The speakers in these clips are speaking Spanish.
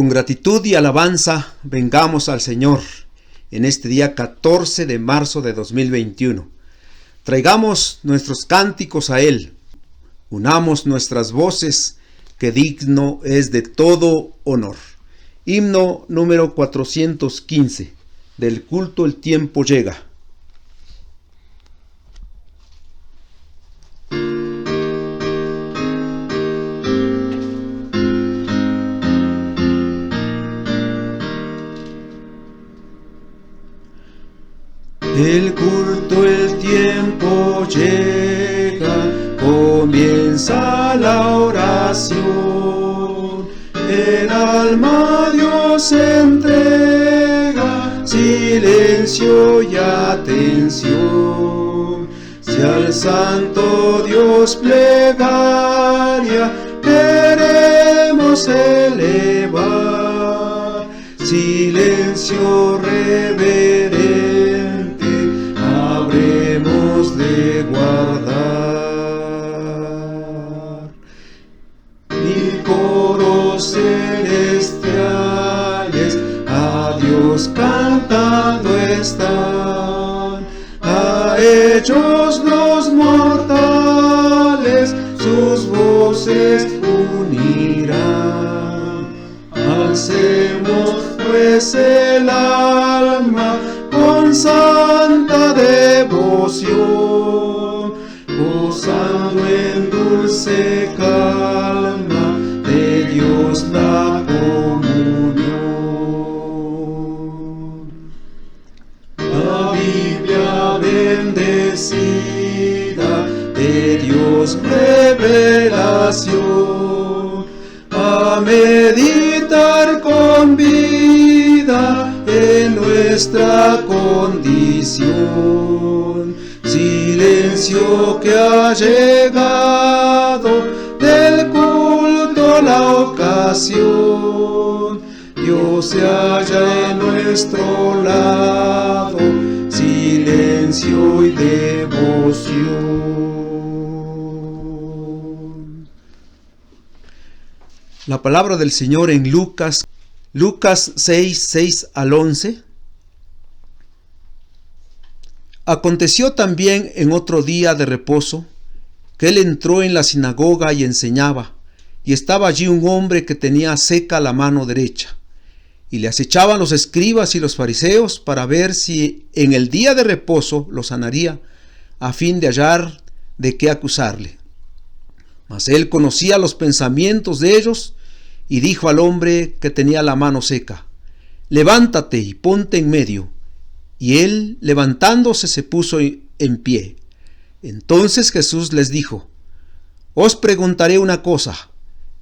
Con gratitud y alabanza vengamos al Señor en este día 14 de marzo de 2021. Traigamos nuestros cánticos a Él, unamos nuestras voces, que digno es de todo honor. Himno número 415, del culto El tiempo llega. El culto, el tiempo llega, comienza la oración. El alma a Dios entrega, silencio y atención. Si al Santo Dios plegaria queremos elevar, silencio reverente habremos de guardar. Mil coros celestiales a Dios cantando están, a ellos los mortales sus voces unirán. Alcemos pues el alma con santa devoción, gozando en dulce calma de Dios la comunión. La Biblia bendecida de Dios revelación, a meditar con vida en nuestra condición. Silencio que ha llegado del culto la ocasión. Dios se halla en nuestro lado, silencio y devoción. La palabra del Señor en Lucas 6 al 11. Aconteció también en otro día de reposo, que él entró en la sinagoga y enseñaba, y estaba allí un hombre que tenía seca la mano derecha, y le acechaban los escribas y los fariseos para ver si en el día de reposo lo sanaría, a fin de hallar de qué acusarle. Mas él conocía los pensamientos de ellos, y dijo al hombre que tenía la mano seca: levántate y ponte en medio. Y él, levantándose, se puso en pie. Entonces Jesús les dijo: os preguntaré una cosa,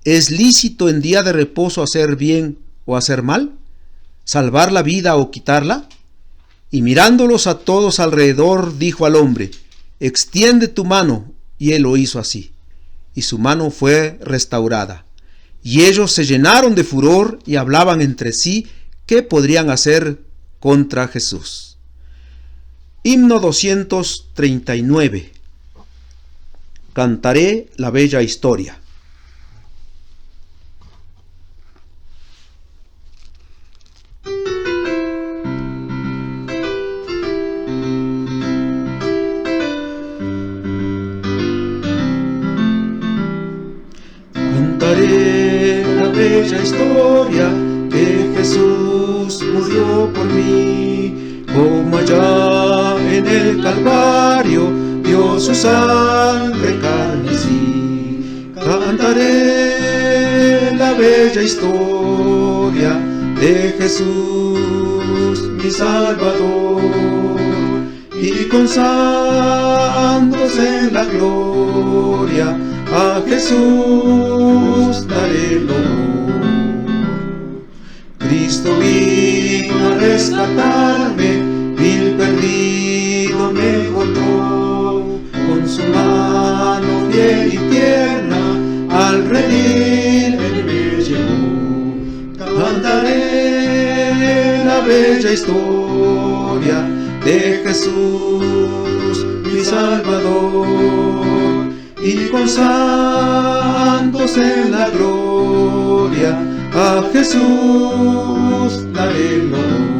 ¿es lícito en día de reposo hacer bien o hacer mal? ¿Salvar la vida o quitarla? Y mirándolos a todos alrededor, dijo al hombre: extiende tu mano. Y él lo hizo así, y su mano fue restaurada. Y ellos se llenaron de furor y hablaban entre sí qué podrían hacer contra Jesús. Himno 239. Cantaré la bella historia. Cantaré la bella historia que Jesús murió por mí, como allá en el Calvario dio su sangre carmesí. Cantaré la bella historia de Jesús mi Salvador, y con santos en la gloria a Jesús daré el honor. Cristo vino a rescatarme, vil perdido me encontró, con su mano fiel y tierna al redil él me llevó. Cantaré la bella historia de Jesús mi Salvador, y con santos en la gloria a Jesús daré el honor.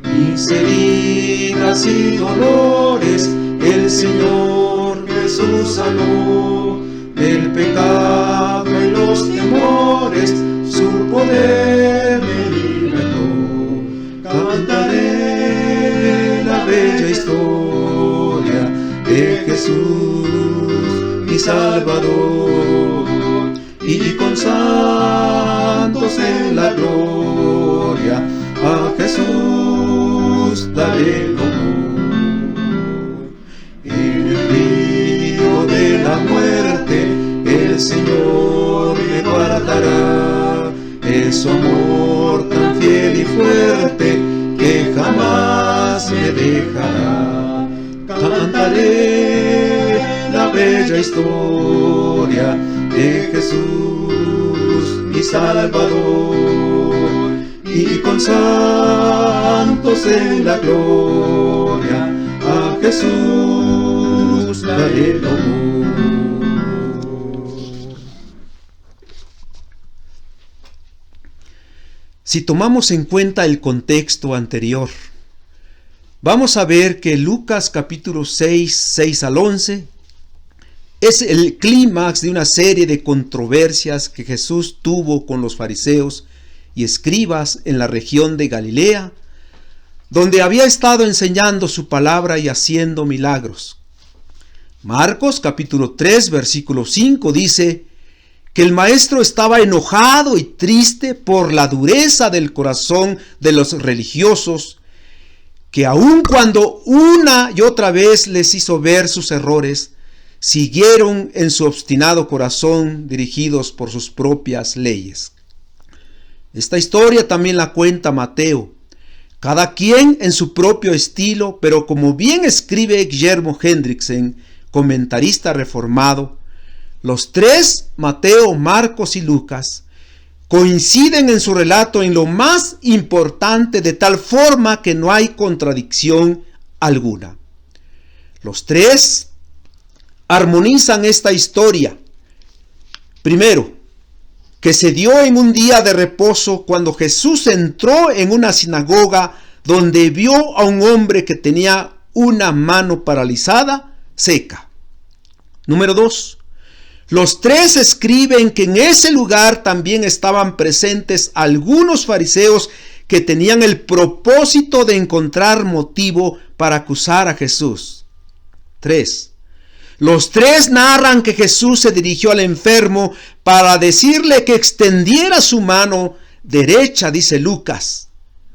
Mis heridas y dolores el Señor Jesús sanó, del pecado y los temores su poder me libertó. Cantaré la bella historia de Jesús mi Salvador, y con santos en la gloria a Jesús daré el honor. En el río de la muerte el Señor me guardará, es su amor tan fiel y fuerte que jamás me dejará. Cantaré la bella historia de Jesús mi Salvador, y con santos en la gloria a Jesús daré el honor. Si tomamos en cuenta el contexto anterior, vamos a ver que Lucas capítulo 6 al 11 es el clímax de una serie de controversias que Jesús tuvo con los fariseos y escribas en la región de Galilea, donde había estado enseñando su palabra y haciendo milagros. Marcos capítulo 3 versículo 5 dice que el maestro estaba enojado y triste por la dureza del corazón de los religiosos, que aun cuando una y otra vez les hizo ver sus errores, siguieron en su obstinado corazón dirigidos por sus propias leyes. Esta historia también la cuenta Mateo, cada quien en su propio estilo, pero como bien escribe Guillermo Hendrickson, comentarista reformado, los tres, Mateo, Marcos y Lucas, coinciden en su relato en lo más importante, de tal forma que no hay contradicción alguna. Los tres armonizan esta historia. Primero, que se dio en un día de reposo cuando Jesús entró en una sinagoga donde vio a un hombre que tenía una mano paralizada, seca. Número 2. Los tres escriben que en ese lugar también estaban presentes algunos fariseos que tenían el propósito de encontrar motivo para acusar a Jesús. 3. Los tres narran que Jesús se dirigió al enfermo para decirle que extendiera su mano derecha, dice Lucas.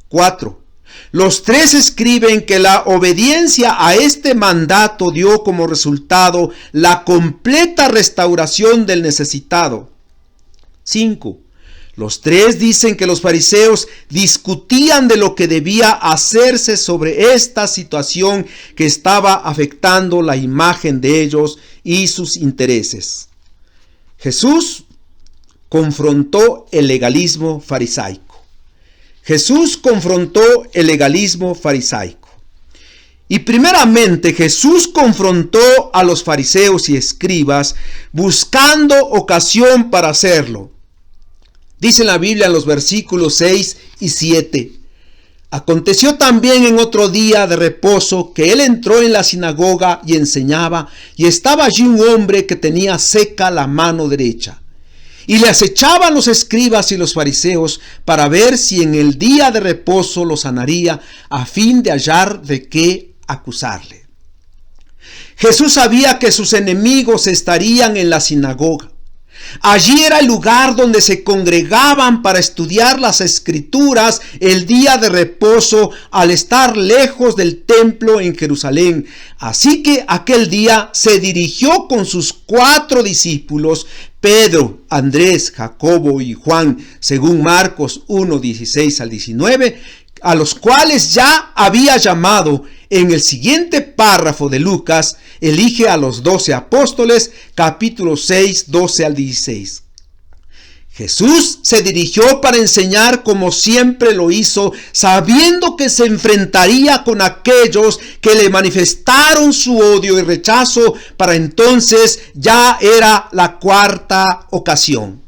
4. Los tres escriben que la obediencia a este mandato dio como resultado la completa restauración del necesitado. 5. Los tres dicen que los fariseos discutían de lo que debía hacerse sobre esta situación que estaba afectando la imagen de ellos y sus intereses. Jesús confrontó el legalismo farisaico. Jesús confrontó el legalismo farisaico. Y primeramente Jesús confrontó a los fariseos y escribas buscando ocasión para hacerlo. Dice la Biblia en los versículos 6 y 7. Aconteció también en otro día de reposo que él entró en la sinagoga y enseñaba, y estaba allí un hombre que tenía seca la mano derecha. Y le acechaban los escribas y los fariseos para ver si en el día de reposo lo sanaría, a fin de hallar de qué acusarle. Jesús sabía que sus enemigos estarían en la sinagoga. Allí era el lugar donde se congregaban para estudiar las escrituras el día de reposo, al estar lejos del templo en Jerusalén. Así que aquel día se dirigió con sus 4 discípulos, Pedro, Andrés, Jacobo y Juan, según Marcos 1, 16 al 19, a los cuales ya había llamado. En el siguiente párrafo de Lucas, elige a los 12 apóstoles, capítulo 6, 12 al 16. Jesús se dirigió para enseñar como siempre lo hizo, sabiendo que se enfrentaría con aquellos que le manifestaron su odio y rechazo. Para entonces ya era la 4ª ocasión.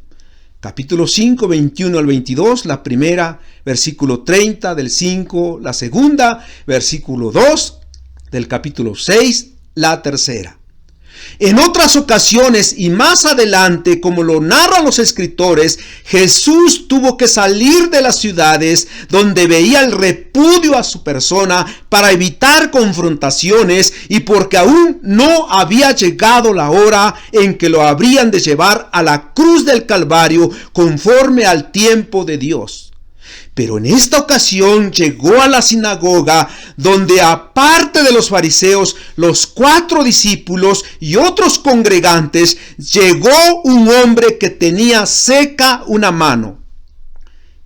Capítulo 5, 21 al 22, la primera, versículo 30 del 5, la segunda, versículo 2 del capítulo 6, la tercera. En otras ocasiones y más adelante, como lo narran los escritores, Jesús tuvo que salir de las ciudades donde veía el repudio a su persona para evitar confrontaciones y porque aún no había llegado la hora en que lo habrían de llevar a la cruz del Calvario conforme al tiempo de Dios. Pero en esta ocasión llegó a la sinagoga donde, aparte de los fariseos, los 4 discípulos y otros congregantes, llegó un hombre que tenía seca una mano.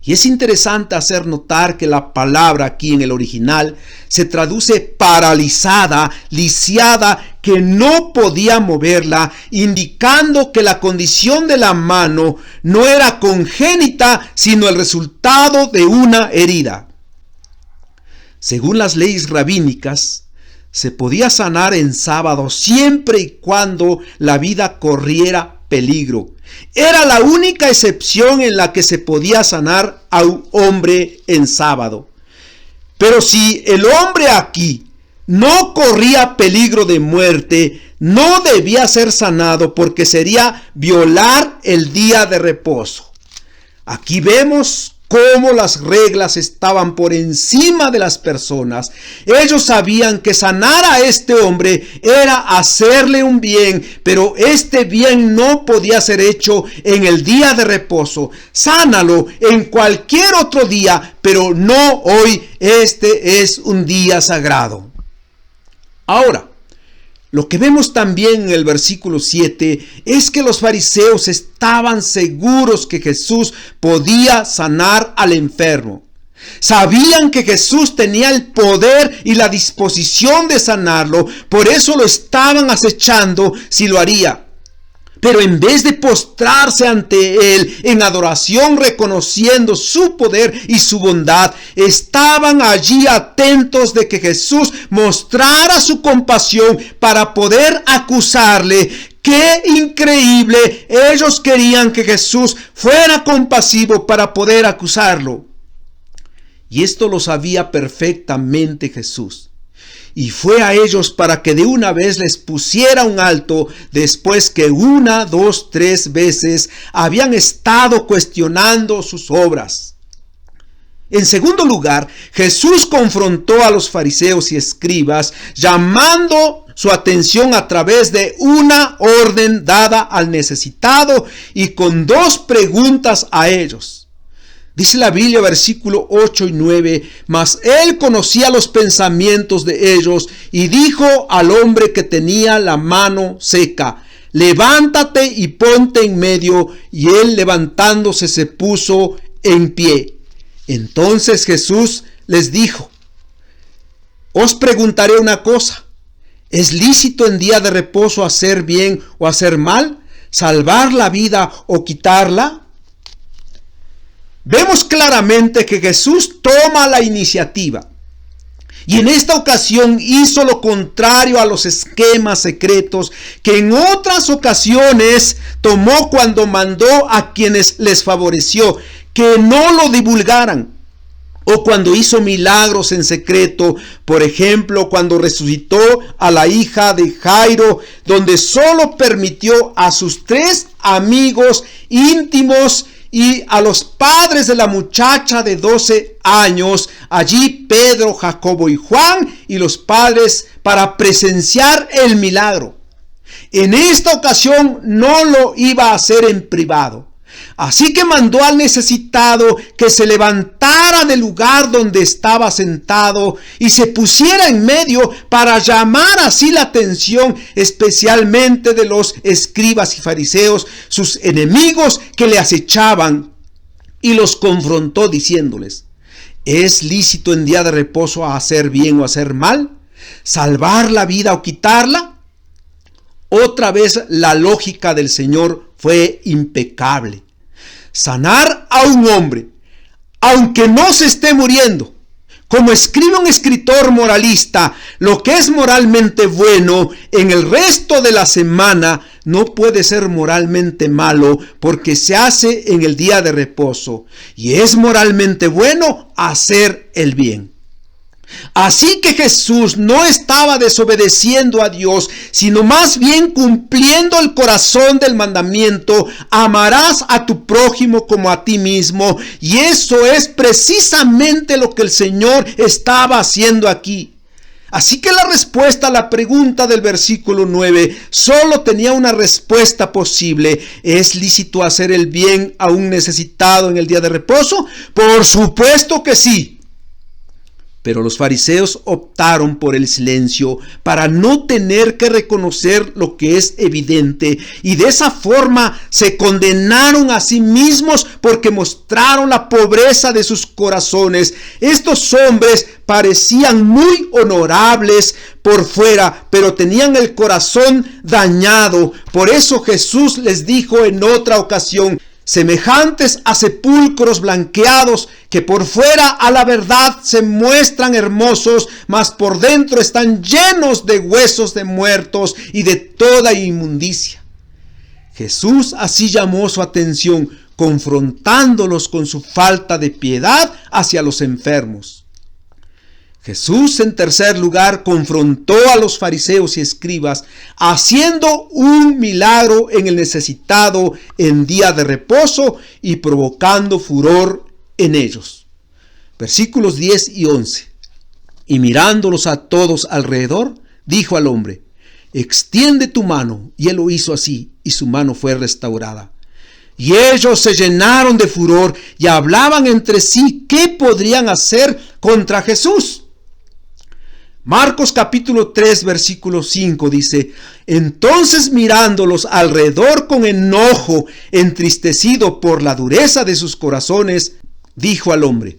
Y es interesante hacer notar que la palabra aquí en el original se traduce paralizada, lisiada, que no podía moverla, indicando que la condición de la mano no era congénita, sino el resultado de una herida. Según las leyes rabínicas, se podía sanar en sábado siempre y cuando la vida corriera peligro. Era la única excepción en la que se podía sanar a un hombre en sábado. Pero si el hombre aquí no corría peligro de muerte, no debía ser sanado porque sería violar el día de reposo. Aquí vemos cómo las reglas estaban por encima de las personas. Ellos sabían que sanar a este hombre era hacerle un bien, pero este bien no podía ser hecho en el día de reposo. Sánalo en cualquier otro día, pero no hoy. Este es un día sagrado. Ahora, lo que vemos también en el versículo 7 es que los fariseos estaban seguros que Jesús podía sanar al enfermo. Sabían que Jesús tenía el poder y la disposición de sanarlo, por eso lo estaban acechando si lo haría. Pero en vez de postrarse ante él en adoración, reconociendo su poder y su bondad, estaban allí atentos de que Jesús mostrara su compasión para poder acusarle. ¡Qué increíble! Ellos querían que Jesús fuera compasivo para poder acusarlo. Y esto lo sabía perfectamente Jesús. Y fue a ellos para que de una vez les pusiera un alto, después que 1, 2, 3 veces habían estado cuestionando sus obras. En segundo lugar, Jesús confrontó a los fariseos y escribas, llamando su atención a través de una orden dada al necesitado y con 2 preguntas a ellos. Dice la Biblia, versículo 8 y 9, mas él conocía los pensamientos de ellos y dijo al hombre que tenía la mano seca, levántate y ponte en medio, y él levantándose se puso en pie. Entonces Jesús les dijo, os preguntaré una cosa, ¿es lícito en día de reposo hacer bien o hacer mal? ¿Salvar la vida o quitarla? Vemos claramente que Jesús toma la iniciativa y en esta ocasión hizo lo contrario a los esquemas secretos que en otras ocasiones tomó cuando mandó a quienes les favoreció que no lo divulgaran, o cuando hizo milagros en secreto, por ejemplo cuando resucitó a la hija de Jairo, donde solo permitió a sus 3 amigos íntimos y a los padres de la muchacha de 12 años, allí Pedro, Jacobo y Juan, y los padres para presenciar el milagro. En esta ocasión no lo iba a hacer en privado. Así que mandó al necesitado que se levantara del lugar donde estaba sentado y se pusiera en medio para llamar así la atención especialmente de los escribas y fariseos, sus enemigos que le acechaban, y los confrontó diciéndoles, ¿es lícito en día de reposo hacer bien o hacer mal? ¿Salvar la vida o quitarla? Otra vez la lógica del Señor fue impecable. Sanar a un hombre, aunque no se esté muriendo, Como escribe un escritor moralista, lo que es moralmente bueno en el resto de la semana no puede ser moralmente malo porque se hace en el día de reposo. Y es moralmente bueno hacer el bien. Así que Jesús no estaba desobedeciendo a Dios, sino más bien cumpliendo el corazón del mandamiento: amarás a tu prójimo como a ti mismo. Y eso es precisamente lo que el Señor estaba haciendo aquí. Así que la respuesta a la pregunta del versículo 9 solo tenía una respuesta posible. ¿Es lícito hacer el bien a un necesitado en el día de reposo? Por supuesto que sí. Pero los fariseos optaron por el silencio para no tener que reconocer lo que es evidente, y de esa forma se condenaron a sí mismos porque mostraron la pobreza de sus corazones. Estos hombres parecían muy honorables por fuera, pero tenían el corazón dañado. Por eso Jesús les dijo en otra ocasión: semejantes a sepulcros blanqueados, que por fuera a la verdad se muestran hermosos, mas por dentro están llenos de huesos de muertos y de toda inmundicia. Jesús así llamó su atención, confrontándolos con su falta de piedad hacia los enfermos. Jesús, en tercer lugar, confrontó a los fariseos y escribas, haciendo un milagro en el necesitado en día de reposo y provocando furor en ellos. Versículos 10 y 11. Y mirándolos a todos alrededor, dijo al hombre: extiende tu mano. Y él lo hizo así, y su mano fue restaurada. Y ellos se llenaron de furor y hablaban entre sí qué podrían hacer contra Jesús. Marcos capítulo 3 versículo 5 dice: entonces mirándolos alrededor con enojo, entristecido por la dureza de sus corazones, dijo al hombre: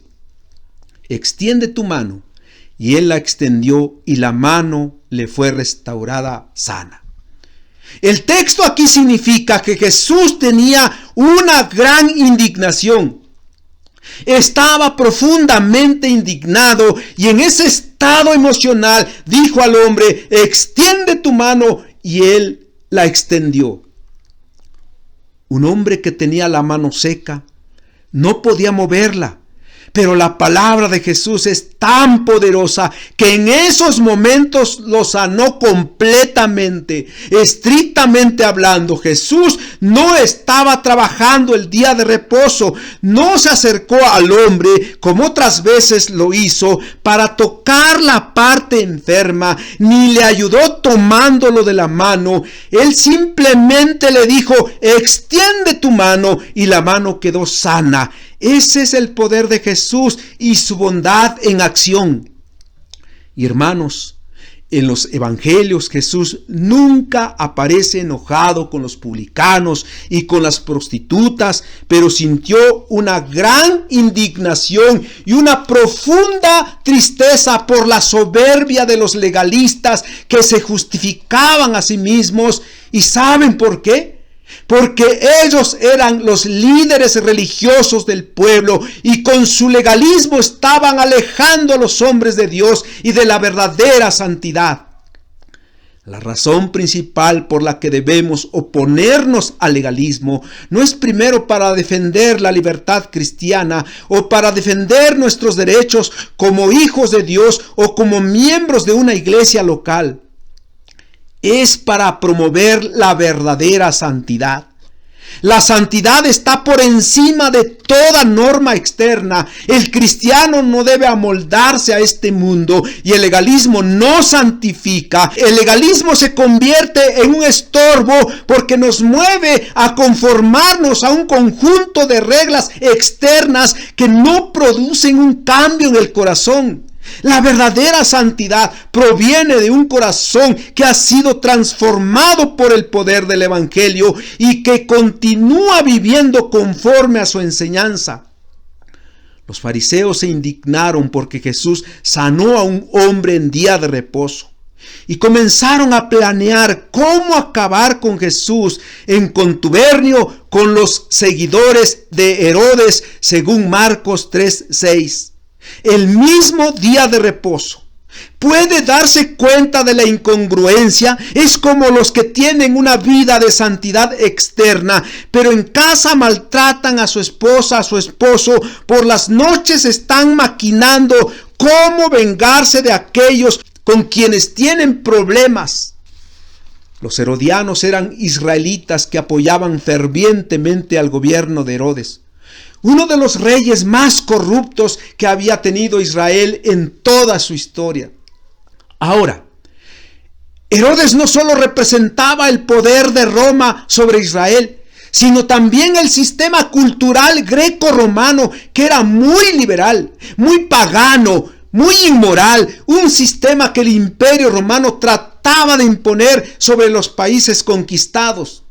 extiende tu mano. Y él la extendió, y la mano le fue restaurada sana. El texto aquí significa que Jesús tenía una gran indignación. Estaba profundamente indignado, y en ese estado emocional dijo al hombre: extiende tu mano, y él la extendió. Un hombre que tenía la mano seca no podía moverla, pero la palabra de Jesús es tan poderosa que en esos momentos lo sanó completamente. Estrictamente hablando, Jesús no estaba trabajando el día de reposo. No se acercó al hombre como otras veces lo hizo para tocar la parte enferma, ni le ayudó tomándolo de la mano. Él simplemente le dijo: extiende tu mano, y la mano quedó sana. Ese es el poder de Jesús y su bondad en acción. Y hermanos, en los evangelios Jesús nunca aparece enojado con los publicanos y con las prostitutas, pero sintió una gran indignación y una profunda tristeza por la soberbia de los legalistas que se justificaban a sí mismos. ¿Y saben por qué? Porque ellos eran los líderes religiosos del pueblo, y con su legalismo estaban alejando a los hombres de Dios y de la verdadera santidad. La razón principal por la que debemos oponernos al legalismo no es primero para defender la libertad cristiana o para defender nuestros derechos como hijos de Dios o como miembros de una iglesia local. Es para promover la verdadera santidad. La santidad está por encima de toda norma externa. El cristiano no debe amoldarse a este mundo, y el legalismo no santifica. El legalismo se convierte en un estorbo porque nos mueve a conformarnos a un conjunto de reglas externas que no producen un cambio en el corazón. La verdadera santidad proviene de un corazón que ha sido transformado por el poder del evangelio y que continúa viviendo conforme a su enseñanza. Los fariseos se indignaron porque Jesús sanó a un hombre en día de reposo, y comenzaron a planear cómo acabar con Jesús en contubernio con los seguidores de Herodes, según Marcos 3:6. el mismo día de reposo. Puede darse cuenta de la incongruencia. Es como los que tienen una vida de santidad externa, pero en casa maltratan a su esposa, a su esposo. Por las noches están maquinando cómo vengarse de aquellos con quienes tienen problemas. Los herodianos eran israelitas que apoyaban fervientemente al gobierno de Herodes, uno de los reyes más corruptos que había tenido Israel en toda su historia. Ahora, Herodes no solo representaba el poder de Roma sobre Israel, sino también el sistema cultural greco-romano, que era muy liberal, muy pagano, muy inmoral, un sistema que el Imperio Romano trataba de imponer sobre los países conquistados.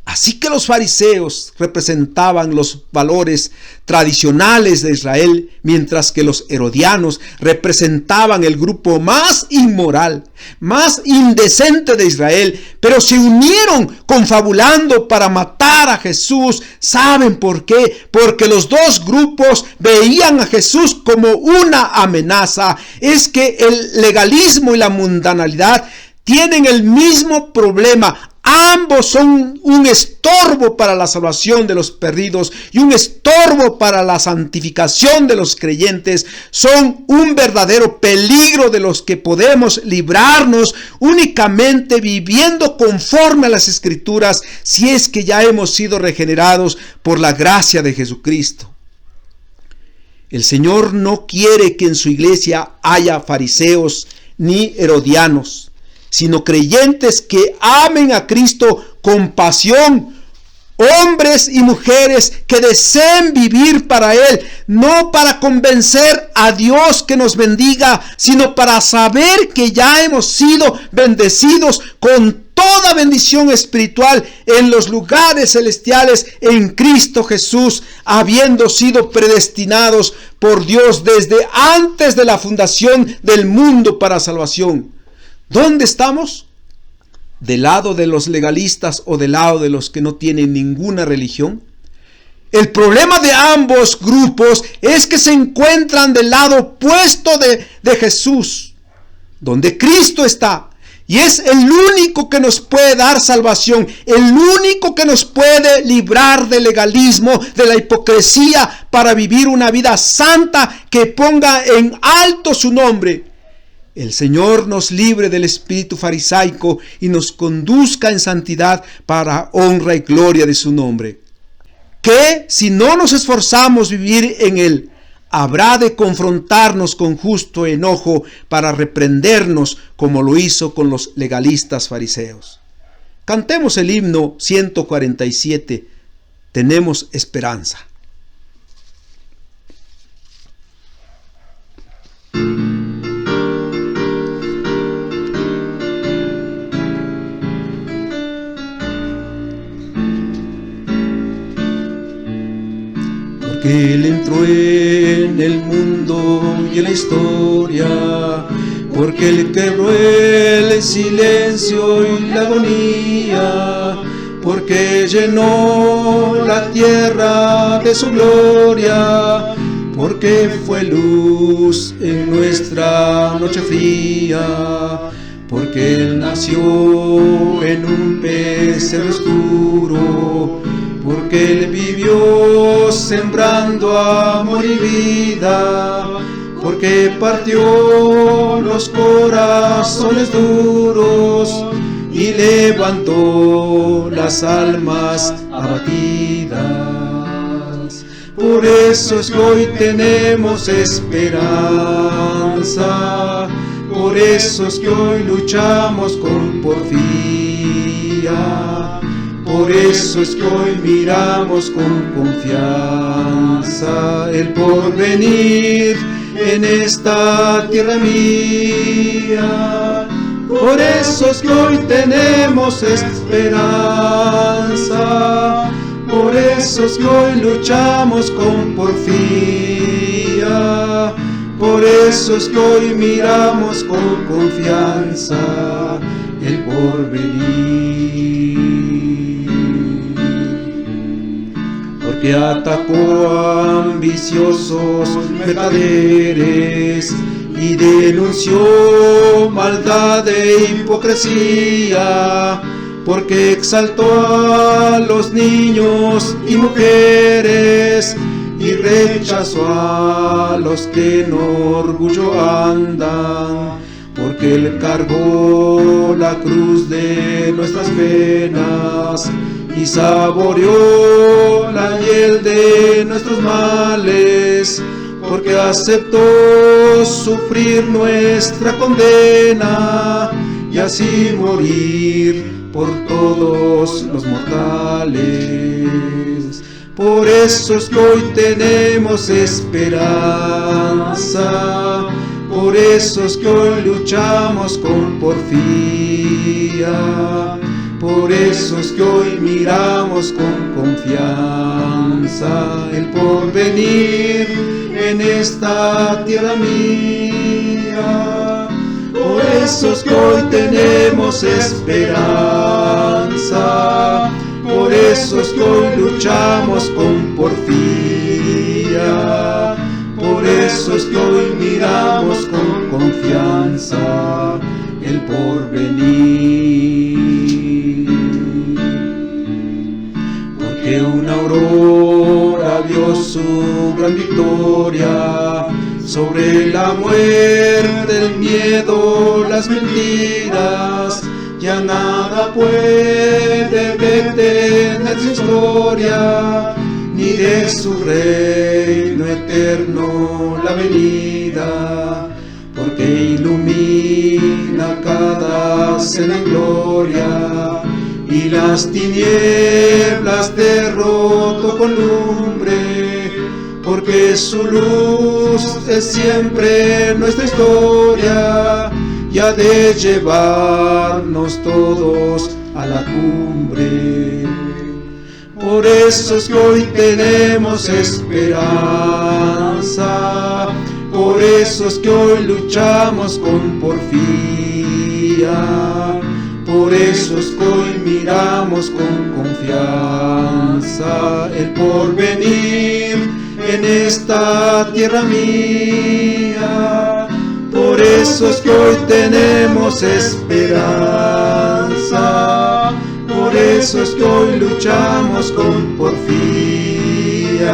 Así que los fariseos representaban los valores tradicionales de Israel, mientras que los herodianos representaban el grupo más inmoral, más indecente de Israel, pero se unieron confabulando para matar a Jesús. ¿Saben por qué? Porque los dos grupos veían a Jesús como una amenaza. Es que el legalismo y la mundanalidad tienen el mismo problema. Ambos son un estorbo para la salvación de los perdidos y un estorbo para la santificación de los creyentes. Son un verdadero peligro de los que podemos librarnos únicamente viviendo conforme a las Escrituras, si es que ya hemos sido regenerados por la gracia de Jesucristo. El Señor no quiere que en su iglesia haya fariseos ni herodianos, sino creyentes que amen a Cristo con pasión, hombres y mujeres que deseen vivir para Él, no para convencer a Dios que nos bendiga, sino para saber que ya hemos sido bendecidos con toda bendición espiritual en los lugares celestiales en Cristo Jesús, habiendo sido predestinados por Dios desde antes de la fundación del mundo para salvación. ¿Dónde estamos? ¿Del lado de los legalistas o del lado de los que no tienen ninguna religión? El problema de ambos grupos es que se encuentran del lado opuesto de Jesús, donde Cristo está. Y es el único que nos puede dar salvación, el único que nos puede librar del legalismo, de la hipocresía, para vivir una vida santa que ponga en alto su nombre. El Señor nos libre del espíritu farisaico y nos conduzca en santidad para honra y gloria de su nombre. Que si no nos esforzamos vivir en Él, habrá de confrontarnos con justo enojo para reprendernos como lo hizo con los legalistas fariseos. Cantemos el himno 147. Tenemos esperanza. Que Él entró en el mundo y en la historia, porque Él quebró el silencio y la agonía, porque llenó la tierra de su gloria, porque fue luz en nuestra noche fría, porque Él nació en un pesebre oscuro, porque Él vivió sembrando amor y vida, porque partió los corazones duros y levantó las almas abatidas. Por eso es que hoy tenemos esperanza, por eso es que hoy luchamos con porfía. Por eso es que hoy miramos con confianza el porvenir en esta tierra mía. Por eso es que hoy tenemos esperanza. Por eso es que hoy luchamos con porfía. Por eso es que hoy miramos con confianza el porvenir. que atacó a ambiciosos mercaderes y denunció maldad e hipocresía, porque exaltó a los niños y mujeres y rechazó a los que en orgullo andan, porque Él cargó la cruz de nuestras penas y saboreó la hiel de nuestros males, porque aceptó sufrir nuestra condena y así morir por todos los mortales. Por eso es que hoy tenemos esperanza, por eso es que hoy luchamos con porfía, por eso es que hoy miramos con confianza el porvenir en esta tierra mía. Por eso es que hoy tenemos esperanza, por eso es que hoy luchamos con porfía, por eso es que hoy miramos con confianza el porvenir. Porque una aurora vio su gran victoria sobre la muerte, el miedo, las mentiras. Ya nada puede detener su historia, ni de su reino eterno la venida, porque ilumina cada cena en gloria, y las tinieblas derrotó con lumbre, porque su luz es siempre nuestra historia, y ha de llevarnos todos a la cumbre. Por eso es que hoy tenemos esperanza, por eso es que hoy luchamos con porfía, por eso es que hoy miramos con confianza el porvenir en esta tierra mía. Por eso es que hoy tenemos esperanza, por eso es que hoy luchamos con porfía,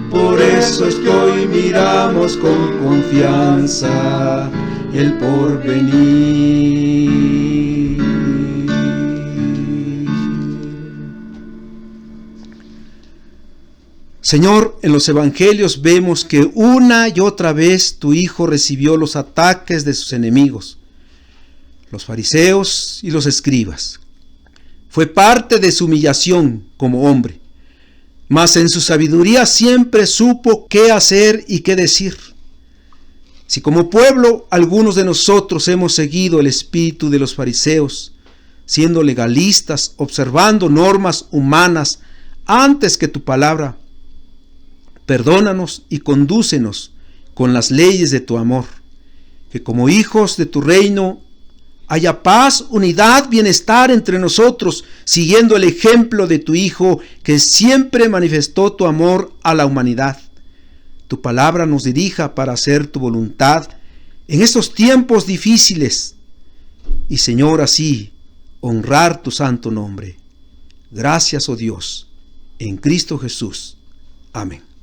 por eso es que hoy miramos con confianza el porvenir. Señor, en los evangelios vemos que una y otra vez tu Hijo recibió los ataques de sus enemigos, los fariseos y los escribas. Fue parte de su humillación como hombre, mas en su sabiduría siempre supo qué hacer y qué decir. Si como pueblo algunos de nosotros hemos seguido el espíritu de los fariseos, siendo legalistas, observando normas humanas antes que tu palabra, perdónanos y condúcenos con las leyes de tu amor, que como hijos de tu reino haya paz, unidad, bienestar entre nosotros, siguiendo el ejemplo de tu Hijo, que siempre manifestó tu amor a la humanidad. Tu palabra nos dirija para hacer tu voluntad en estos tiempos difíciles, y Señor, así honrar tu santo nombre. Gracias, oh Dios, en Cristo Jesús. Amén.